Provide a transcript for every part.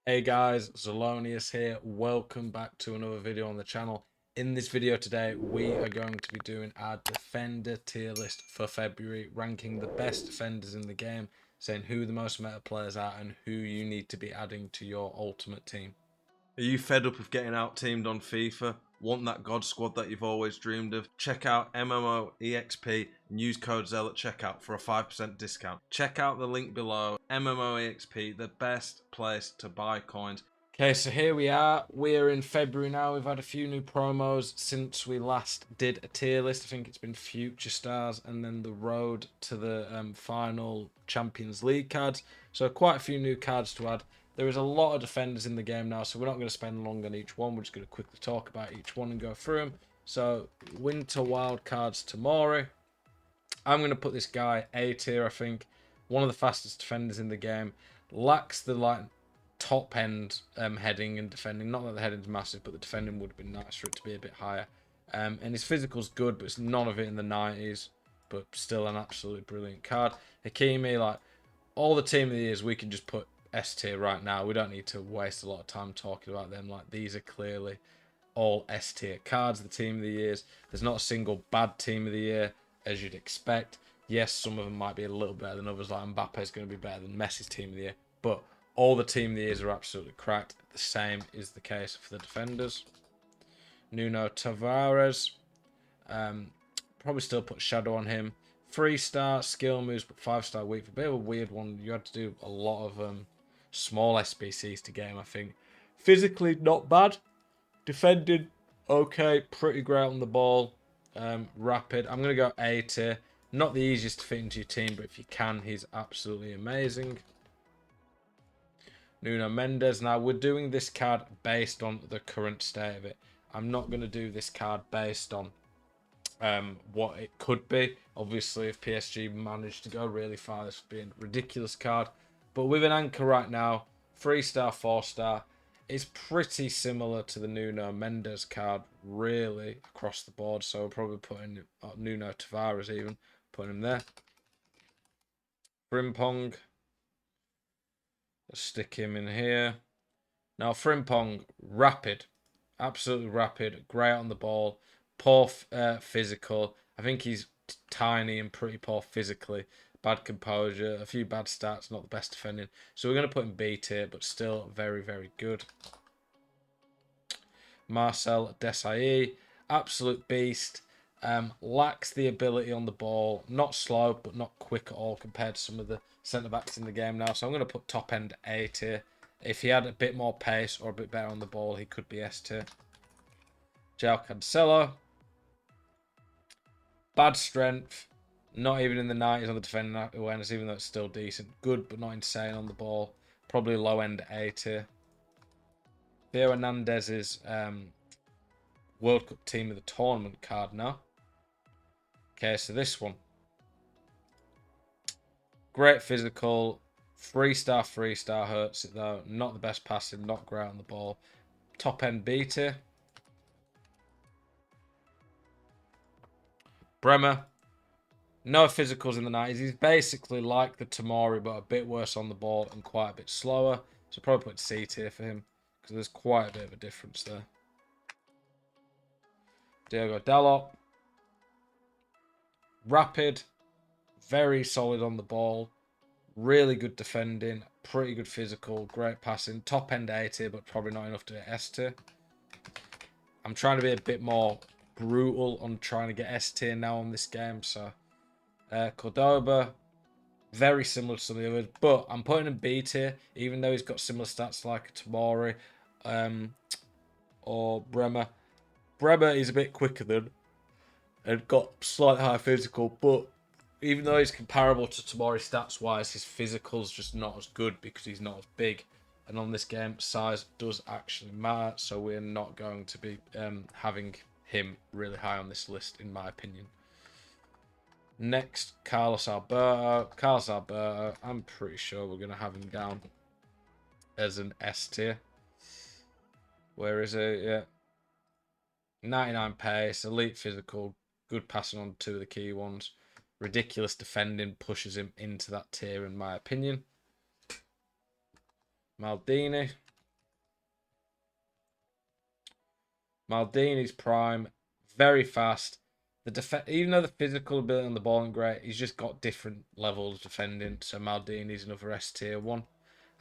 Hey guys, Zelonius here. Welcome back to another video on the channel. In this video today, we are going to be doing our defender tier list for February, ranking the best defenders in the game, saying who the most meta players are and who you need to be adding to your ultimate team. Are you fed up of getting out-teamed on FIFA? Want that God squad that you've always dreamed of? Check out MMOEXP and use code ZEL at checkout for a 5% discount. Check out the link below. MMOEXP, the best place to buy coins. Okay, so here we are. We're in February now. We've had a few new promos since we last did a tier list. I think it's been Future Stars and then the road to the final Champions League cards. So quite a few new cards to add. There is a lot of defenders in the game now, so we're not going to spend long on each one. We're just going to quickly talk about each one and go through them. So Winter Wild cards Tomori. I'm going to put this guy A tier, I think. One of the fastest defenders in the game. Lacks the top end heading and defending. Not that the heading's massive, but the defending would have been nice for it to be a bit higher. And his physical's good, but it's none of it in the 90s. But still an absolutely brilliant card. Hakimi, like all the team of the years, we can just put S tier right now. We don't need to waste a lot of time talking about them. Like these are clearly all S tier cards. The team of the years. There's not a single bad team of the year as you'd expect. Yes, some of them might be a little better than others. Like Mbappe's going to be better than Messi's team of the year, but all the team of the years are absolutely cracked. The same is the case for the defenders. Nuno Tavares. Probably still put Shadow on him. 3-star skill moves, but 5-star weak. A bit of a weird one. You had to do a lot of small SBCs to get him, I think. Physically, not bad. Defending, okay. Pretty great on the ball. Rapid. I'm going to go A tier. Not the easiest to fit into your team, but if you can, he's absolutely amazing. Nuno Mendes. Now, we're doing this card based on the current state of it. I'm not going to do this card based on what it could be. Obviously, if PSG managed to go really far, this would be a ridiculous card. But with an anchor right now, 3-star, 4-star, it's pretty similar to the Nuno Mendes card, really, across the board. So we're probably putting Nuno Tavares even, putting him there. Frimpong. Let's stick him in here. Now, Frimpong, rapid. Absolutely rapid. Great on the ball. Poor physical. I think he's tiny and pretty poor physically. Bad composure. A few bad stats. Not the best defending. So we're going to put him B tier, but still very, very good. Marcel Desailly. Absolute beast. Lacks the ability on the ball. Not slow, but not quick at all compared to some of the centre-backs in the game now. So I'm going to put top end A tier. If he had a bit more pace or a bit better on the ball, he could be S tier. João Cancelo. Bad strength. Not even in the 90s on the defending awareness, even though it's still decent. Good, but not insane on the ball. Probably low end A tier. Theo Hernandez's World Cup team of the tournament card now. Okay, so this one. Great physical. 3-star, 3-star hurts it though. Not the best passing, not great on the ball. Top end B tier. Bremer. No physicals in the 90s. He's basically like the Tomori, but a bit worse on the ball and quite a bit slower. So probably put C tier for him because there's quite a bit of a difference there. Diogo Dalot. Rapid. Very solid on the ball. Really good defending. Pretty good physical. Great passing. Top end A tier, but probably not enough to get S tier. I'm trying to be a bit more brutal on trying to get S tier now on this game. So Cordoba. Very similar to some of the others, but I'm putting him B tier, even though he's got similar stats like Tomori or Bremer. Bremer is a bit quicker than and got slightly higher physical, but even though he's comparable to Tomori stats wise, his physical's just not as good because he's not as big. And on this game, size does actually matter, so we're not going to be having him really high on this list, in my opinion. Next, Carlos Alberto. Carlos Alberto, I'm pretty sure we're going to have him down as an S tier. Where is it? Yeah. 99 pace, elite physical, good passing on two of the key ones. Ridiculous defending pushes him into that tier, in my opinion. Maldini. Maldini's prime, very fast. Even though the physical ability on the ball isn't great, he's just got different levels defending. So Maldini's another S tier one.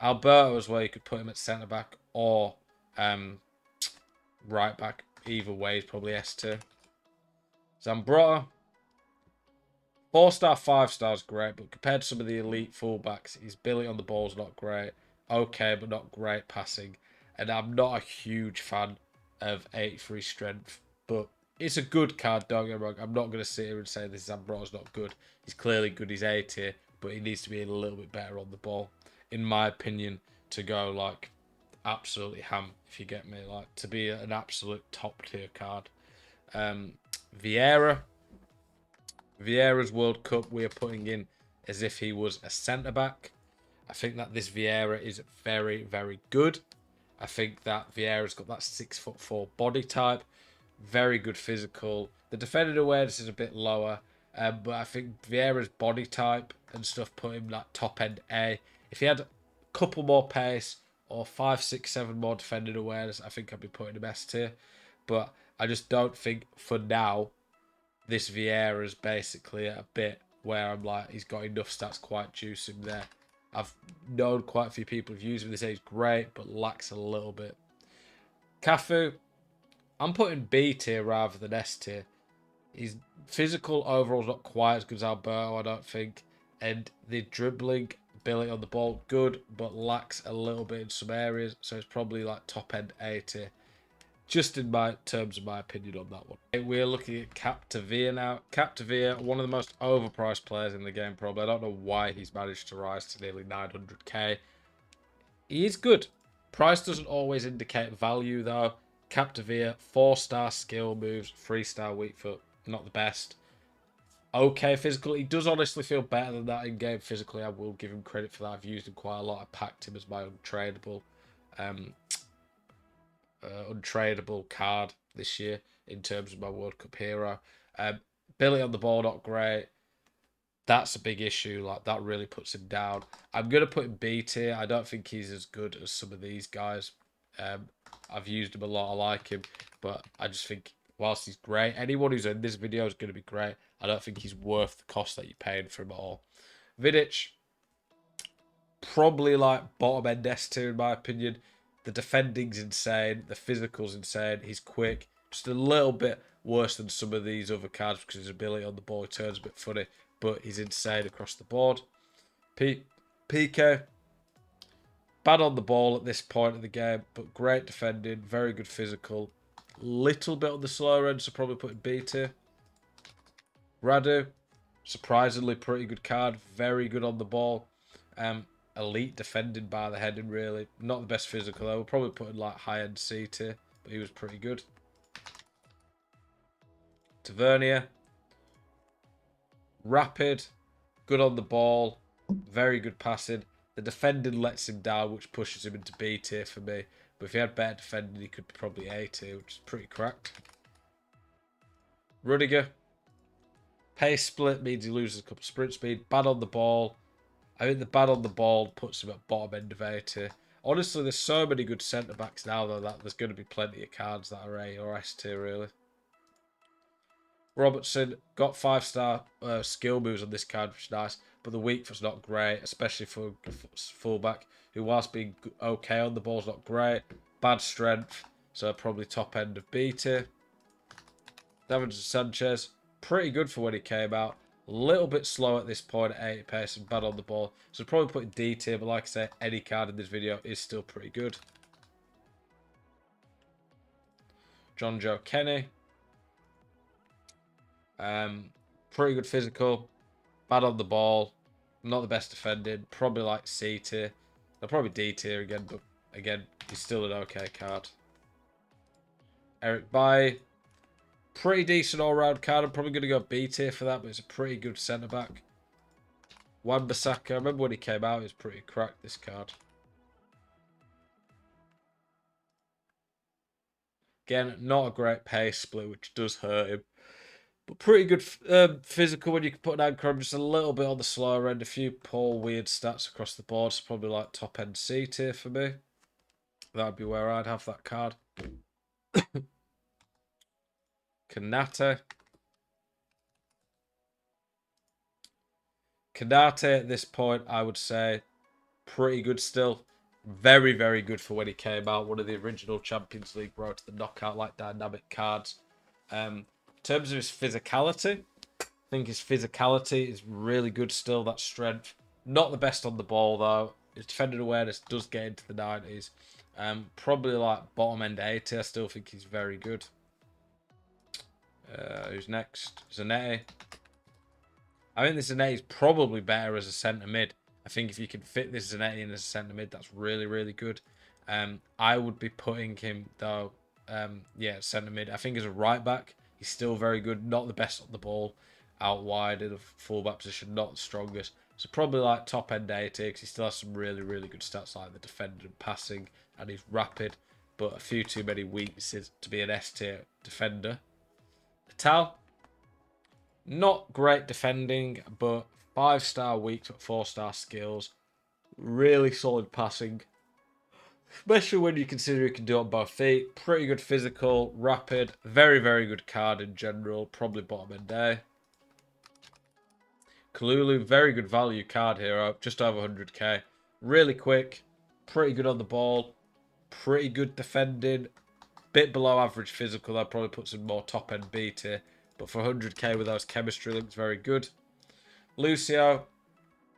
Alberto as well. You could put him at centre back or right back. Either way, is probably S tier. Zambrotta, 4-star, 5-star is great, but compared to some of the elite fullbacks, his ability on the ball is not great. Okay, but not great passing. And I'm not a huge fan of 83 strength, but it's a good card, don't get me wrong. I'm not going to sit here and say this Zambrotta's not good. He's clearly good, he's A tier, but he needs to be a little bit better on the ball, in my opinion, to go like absolutely ham, if you get me, like to be an absolute top tier card. Vieira. Vieira's World Cup we are putting in as if he was a centre back. I think that this Vieira is very, very good. I think that Vieira's got that 6'4" body type, very good physical. The defending awareness is a bit lower, but I think Vieira's body type and stuff put him that top end A. If he had a couple more pace or 5, 6, 7 more defending awareness, I think I'd be putting him S tier. But I just don't think for now this Vieira's basically at a bit where I'm like, he's got enough stats quite juice him there. I've known quite a few people who've used him. They say he's great, but lacks a little bit. Cafu, I'm putting B tier rather than S tier. His physical overall is not quite as good as Alberto, I don't think. And the dribbling ability on the ball, good, but lacks a little bit in some areas. So it's probably like top end A tier. Just in my terms of my opinion on that one. We're looking at Captavia now. Captavia, one of the most overpriced players in the game probably. I don't know why he's managed to rise to nearly 900k. He is good. Price doesn't always indicate value though. Captavia, 4-star skill moves, 3-star weak foot. Not the best. Okay physical. He does honestly feel better than that in game physically. I will give him credit for that. I've used him quite a lot. I packed him as my untradeable card this year in terms of my World Cup hero. Billy on the ball, not great. That's a big issue. Like that really puts him down. I'm gonna put him B tier. I don't think he's as good as some of these guys. I've used him a lot. I like him, but I just think whilst he's great, anyone who's in this video is going to be great. I don't think he's worth the cost that you're paying for him at all. Vidic, probably like bottom end S tier in my opinion. The defending's insane. The physical's insane. He's quick. Just a little bit worse than some of these other cards because his ability on the ball turns a bit funny. But he's insane across the board. PK. Bad on the ball at this point of the game. But great defending. Very good physical. Little bit on the slower end. So probably put B tier. Radu. Surprisingly pretty good card. Very good on the ball. Elite defending by the heading, really. Not the best physical, though. We'll probably put in like high-end C tier, but he was pretty good. Tavernier. Rapid. Good on the ball. Very good passing. The defending lets him down, which pushes him into B tier for me. But if he had better defending, he could be probably A tier, which is pretty cracked. Rudiger. Pace split means he loses a couple of sprint speed. Bad on the ball. I think the bad on the ball puts him at bottom end of A tier. Honestly, there's so many good centre backs now though that there's going to be plenty of cards that are A or S tier really. Robertson got 5-star skill moves on this card, which is nice, but the weak foot's not great, especially for fullback who, whilst being okay on the ball, is not great. Bad strength, so probably top end of B tier. Davinson Sanchez, pretty good for when he came out. A little bit slow at this point at 80 pace and bad on the ball. So probably put D tier, but like I say, any card in this video is still pretty good. John Joe Kenny. Pretty good physical. Bad on the ball. Not the best defending. Probably like C tier. They're probably D tier again, but again, he's still an okay card. Eric Bailly. Pretty decent all-round card. I'm probably going to go B tier for that, but it's a pretty good centre-back. Wan-Bissaka. I remember when he came out, he was pretty cracked, this card. Again, not a great pace split, which does hurt him. But pretty good physical when you can put an anchor on. Just a little bit on the slower end. A few poor, weird stats across the board. So probably like top-end C tier for me. That would be where I'd have that card. Kanate. Kanate at this point, I would say, pretty good still. Very, very good for when he came out. One of the original Champions League road to the knockout, like dynamic cards. In terms of his physicality, I think his physicality is really good still. That strength. Not the best on the ball, though. His defending awareness does get into the 90s. Probably like bottom end 80. I still think he's very good. Who's next? Zanetti. I think this Zanetti is probably better as a centre mid. I think if you can fit this Zanetti in as a centre mid, that's really, really good. I would be putting him, though, centre mid. I think as a right back, he's still very good. Not the best on the ball out wide in a full back position, not the strongest. So probably like top end 80 because he still has some really, really good stats like the defender and passing, and he's rapid, but a few too many weaknesses to be an S tier defender. Tal, not great defending, but 5-star weak, but 4-star skills. Really solid passing. Especially when you consider he can do it on both feet. Pretty good physical, rapid, very, very good card in general. Probably bottom end A. Kalulu, very good value card here, just over 100k. Really quick, pretty good on the ball, pretty good defending. Bit below average physical, that probably puts him more top end B tier. But for 100k with those chemistry links, very good. Lucio,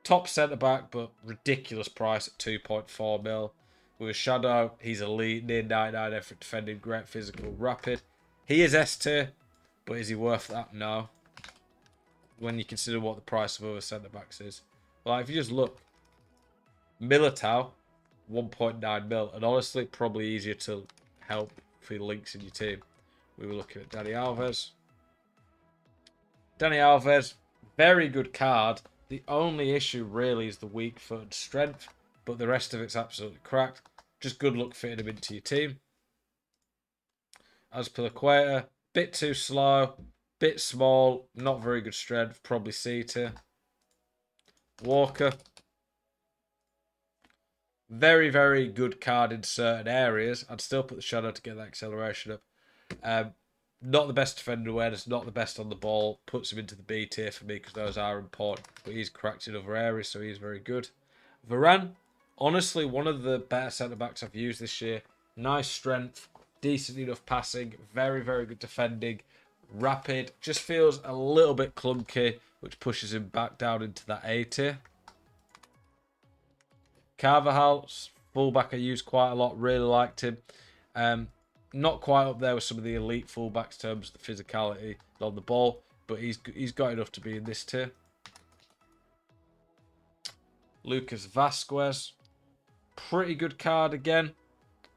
top centre back, but ridiculous price at 2.4 mil. With a shadow, he's elite, near 99 effort defending, great physical, rapid. He is S tier, but is he worth that? No. When you consider what the price of other centre backs is. Like, if you just look, Militao, 1.9 mil, and honestly, probably easier to help for your links in your team. We were looking at Dani Alves. Dani Alves, very good card. The only issue really is the weak foot and strength, but the rest of it's absolutely cracked. Just good luck fitting him into your team. As per Equator, bit too slow, bit small, not very good strength, probably C tier. Walker, very, very good card in certain areas. I'd still put the shadow to get that acceleration up. Not the best defender awareness, not the best on the ball. Puts him into the B tier for me because those are important. But he's cracked in other areas, so he's very good. Varane, honestly, one of the better centre-backs I've used this year. Nice strength, decent enough passing, very, very good defending. Rapid, just feels a little bit clunky, which pushes him back down into that A tier. Carvajal, fullback I used quite a lot, really liked him. Not quite up there with some of the elite fullbacks in terms of the physicality on the ball, but he's got enough to be in this tier. Lucas Vasquez, pretty good card again.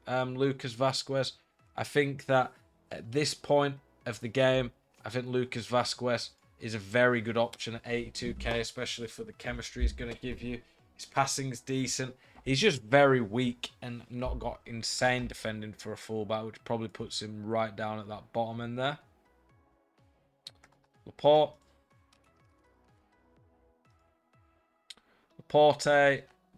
Lucas Vasquez. I think that at this point of the game, I think Lucas Vasquez is a very good option at 82k, especially for the chemistry he's going to give you. His passing's decent. He's just very weak and not got insane defending for a fullback, which probably puts him right down at that bottom end there. Laporte,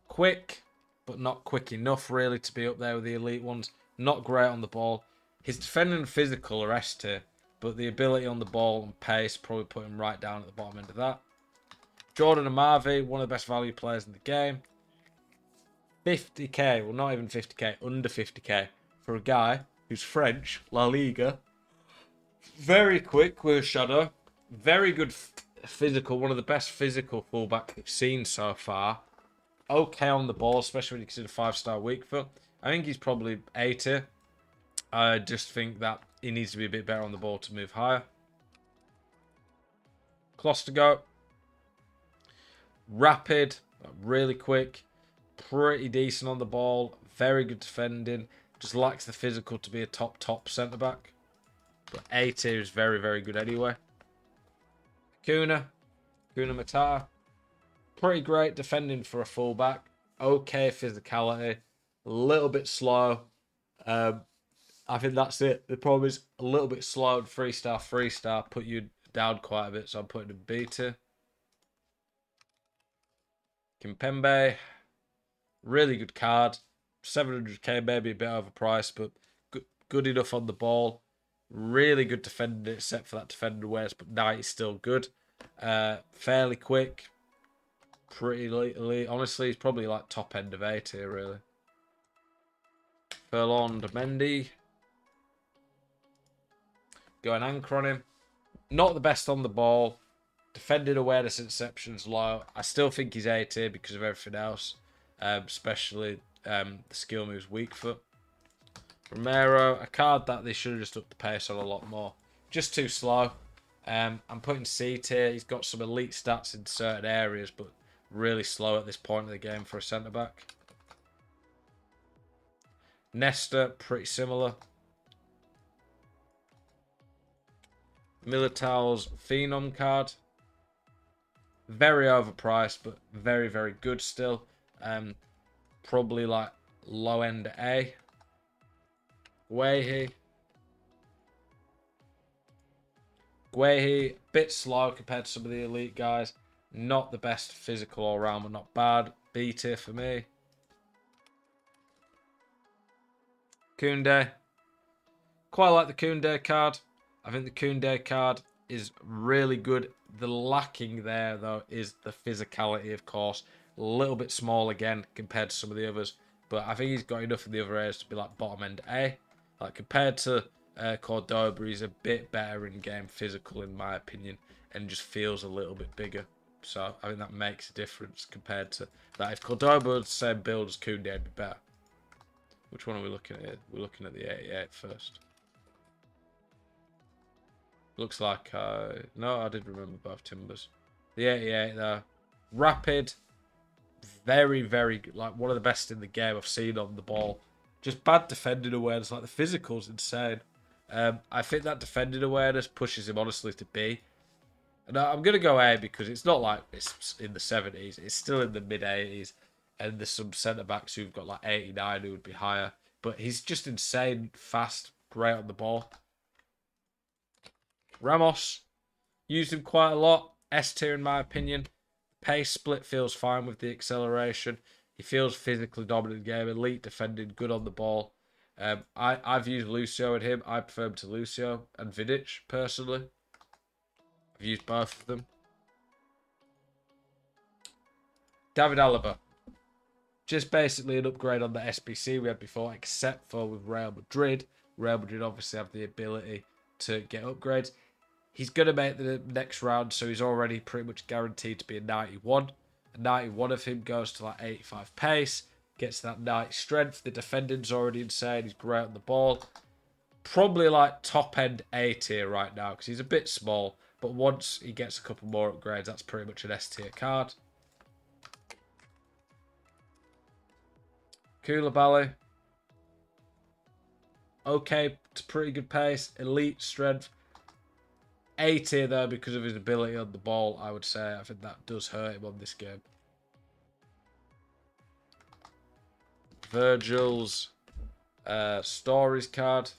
quick, but not quick enough really to be up there with the elite ones. Not great on the ball. His defending and physical are S tier, but the ability on the ball and pace probably put him right down at the bottom end of that. Jordan Amavi, one of the best value players in the game. 50k, well not even 50k, under 50k for a guy who's French, La Liga. Very quick with a shadow. Very good physical, one of the best physical fullbacks we've seen so far. Okay on the ball, especially when you consider 5-star weak foot. I think he's probably A tier. I just think that he needs to be a bit better on the ball to move higher. Klostergo. Rapid, really quick, pretty decent on the ball, very good defending. Just lacks the physical to be a top centre back. But A tier is very, very good anyway. Kuna Matata, pretty great defending for a fullback. Okay physicality, a little bit slow. I think that's it. The problem is a little bit slow. 3-star, put you down quite a bit, so I'm putting him B tier. Kimpembe, really good card. 700k, maybe a bit overpriced, but good enough on the ball. Really good defending, except for that defending awareness, but 90 is still good. Fairly quick. Pretty late. Honestly, he's probably like top end of 80 here, really. Furlong Mendy. Go an anchor on him. Not the best on the ball. Defending awareness interceptions low. I still think he's A tier because of everything else, especially the skill moves weak foot. Romero, a card that they should have just upped the pace on a lot more. Just too slow. I'm putting C tier. He's got some elite stats in certain areas, but really slow at this point of the game for a centre back. Nesta, pretty similar. Militao's Phenom card. Very overpriced, but very, very good still. Probably like low end A. Guehi, bit slow compared to some of the elite guys. Not the best physical all round, but not bad. B tier for me. Koundé. Quite like the Koundé card. I think the Koundé card is really good. The lacking there, though, is the physicality, of course. A little bit small again compared to some of the others. But I think he's got enough in the other areas to be like bottom end A. Like compared to Cordoba, he's a bit better in game physical, in my opinion, and just feels a little bit bigger. So I think that makes a difference compared to that. If Cordoba was the same build as Koundé, it'd be better. Which one are we looking at here? We're looking at the 88 first. Looks like no, I did remember both Timbers. The 88 though, rapid, very, very good. Like one of the best in the game I've seen on the ball. Just bad defending awareness. Like the physical's insane. I think that defending awareness pushes him honestly to B. And I'm gonna go A because it's not like it's in the 70s. It's still in the mid 80s, and there's some centre backs who've got like 89 who would be higher. But he's just insane, fast, great on the ball. Ramos, used him quite a lot. S tier in my opinion. Pace split feels fine with the acceleration. He feels physically dominant in the game. Elite defending, good on the ball. I've used Lucio and him. I prefer him to Lucio and Vidic personally. I've used both of them. David Alaba. Just basically an upgrade on the SBC we had before, except for with Real Madrid. Real Madrid obviously have the ability to get upgrades. He's going to make the next round, so he's already pretty much guaranteed to be a 91. A 91 of him goes to like 85 pace, gets that 90 strength. The defending's already insane. He's great on the ball. Probably like top end A tier right now because he's a bit small. But once he gets a couple more upgrades, that's pretty much an S tier card. Koulibaly. Okay, it's pretty good pace. Elite strength. A tier though because of his ability on the ball, I would say. I think that does hurt him on this game. Virgil's Stories card.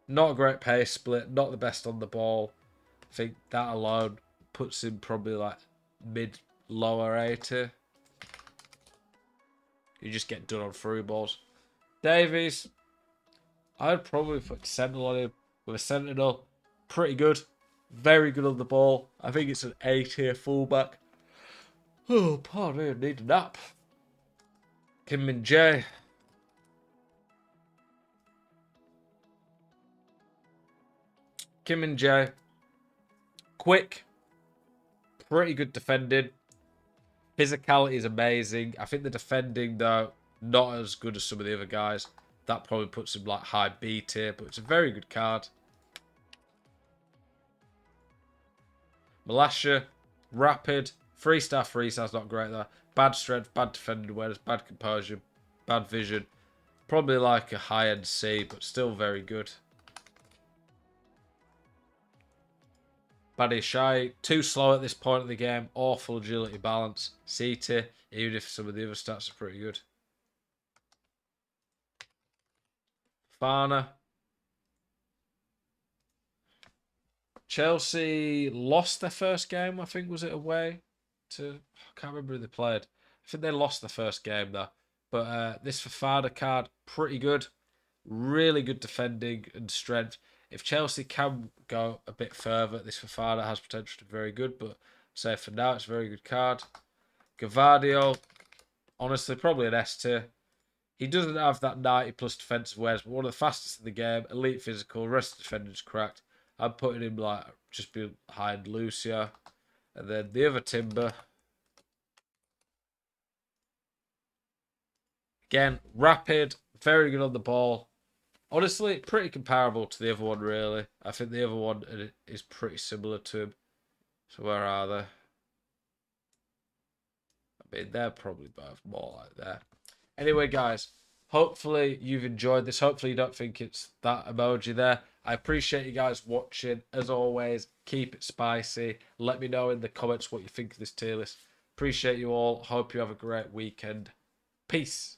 Not a great pace split. Not the best on the ball. I think that alone puts him probably like mid lower A tier. You just get done on through balls. Davies. I'd probably put Sentinel on him with a Sentinel. Pretty good. Very good on the ball. I think it's an A tier fullback. Oh, pardon me, I need a nap. Kim Min Jae. Kim Min Jae. Quick. Pretty good defending. Physicality is amazing. I think the defending, though, not as good as some of the other guys. That probably puts him like high B tier, but it's a very good card. Malasha, rapid, 3-star, 3-star's not great though. Bad strength, bad defending awareness, bad composure, bad vision. Probably like a high-end C, but still very good. Badishai, too slow at this point of the game. Awful agility balance. C tier, even if some of the other stats are pretty good. Fana. Chelsea lost their first game, I think, was it away to... I can't remember who they played. I think they lost the first game, though. But this Fafana card, pretty good. Really good defending and strength. If Chelsea can go a bit further, this Fafana has potential to be very good, but say for now, it's a very good card. Gavardio, honestly, probably an S tier. He doesn't have that 90 plus defensive wares, but one of the fastest in the game, elite physical, rest of the defenders cracked. I'm putting him like just behind Lucia. And then the other Timber. Again, rapid, very good on the ball. Honestly, pretty comparable to the other one, really. I think the other one is pretty similar to him. So where are they? I mean, they're probably both more like that. Anyway, guys, hopefully you've enjoyed this. Hopefully you don't think it's that emoji there. I appreciate you guys watching. As always, keep it spicy. Let me know in the comments what you think of this tier list. Appreciate you all. Hope you have a great weekend. Peace.